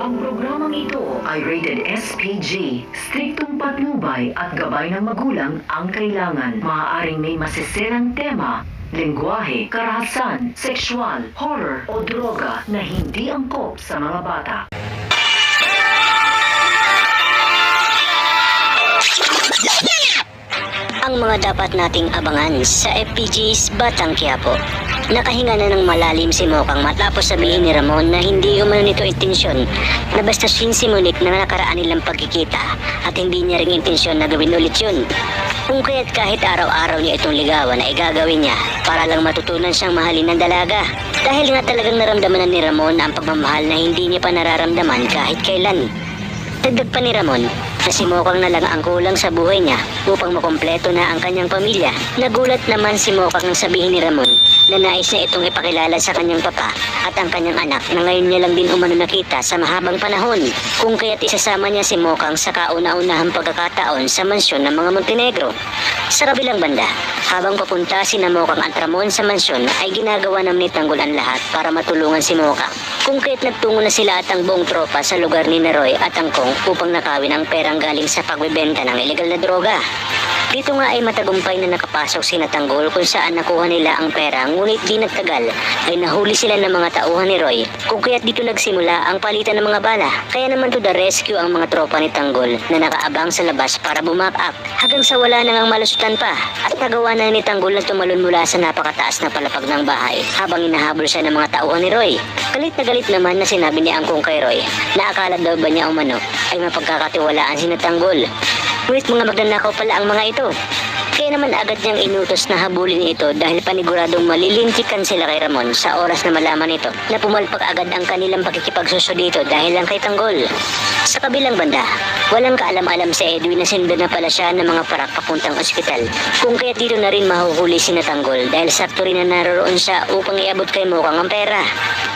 Ang programang ito ay rated SPG. Striktong patnubay at gabay ng magulang ang kailangan. Maaaring may masisirang tema, lengguwahe, karahasan, sexual, horror o droga na hindi angkop sa mga bata. Ang mga dapat nating abangan sa FPG's Batang Quiapo. Nakahinga na ng malalim si Mokang matapos sabihin ni Ramon na hindi umano nito intensyon na bastasin si Monique na nakaraan nilang pagkikita at hindi niya ring intensyon na gawin ulit yun. Kung kaya't kahit araw-araw niya itong ligawan ay gagawin niya para lang matutunan siyang mahalin ng dalaga. Dahil nga talagang naramdaman na ni Ramon ang pagmamahal na hindi niya pa nararamdaman kahit kailan. Dagdag pa ni Ramon na si Mokang na lang ang kulang sa buhay niya upang makompleto na ang kanyang pamilya. Nagulat naman si Mokang nang sabihin ni Ramon na nais na itong ipakilala sa kanyang papa at ang kanyang anak na ngayon niya lang din umano nakita sa mahabang panahon. Kung kaya't isasama niya si Mokang sa kauna-unahang pagkakataon sa mansyon ng mga Montenegro. Sa kabilang banda, habang papunta si Mokang at Ramon sa mansyon ay ginagawa naman ni Tanggol ang lahat para matulungan si Mokang. Kung kaya't nagtungo na sila at ang buong tropa sa lugar ni Neroy at Angkong upang nakawin ang perang galing sa pagbebenta ng ilegal na droga. Dito nga ay matagumpay na nakapasok si Tanggol kung saan nakuha nila ang pera, ngunit di nagtagal ay nahuli sila ng mga tauhan ni Roy. Kung kaya't dito nagsimula ang palitan ng mga bala. Kaya naman to the rescue ang mga tropa ni Tanggol na nakaabang sa labas para bumak up hanggang sa wala na ngang malusutan pa at nagawa na ni Tanggol na tumalon mula sa napakataas na palapag ng bahay habang inahabol siya ng mga tauhan ni Roy. Galit na galit naman na sinabi ni Angkong kay Roy na akala daw ba niya umano ay mapagkakatiwalaan si Tanggol. Ngunit mga magnanakaw pala ang mga ito. Kaya naman agad niyang inutos na habulin ito dahil paniguradong malilintikan sila kay Ramon sa oras na malaman ito na pumalpak agad ang kanilang pakikipagsuso dito dahil lang kay Tanggol. Sa kabilang banda, walang kaalam-alam si Edwin na sinundan na pala siya ng mga parak papuntang ospital. Kung kaya dito na rin mahuhuli si Tanggol dahil sakto rin na naroon siya upang iabot kay Mokang ang pera.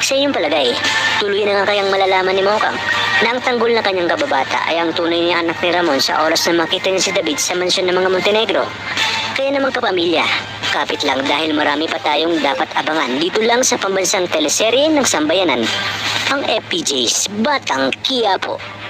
Sa iyong palagay, tuloy na nga kayang malalaman ni Mokang na ang Tanggol na kanyang kababata ay ang tunay ni anak ni Ramon sa oras na makita niya si David sa mansyon ng mga Montenegro. Kaya naman kapamilya, kapit lang dahil marami pa tayong dapat abangan dito lang sa pambansang teleserye ng Sambayanan, ang FPJ's Batang Quiapo.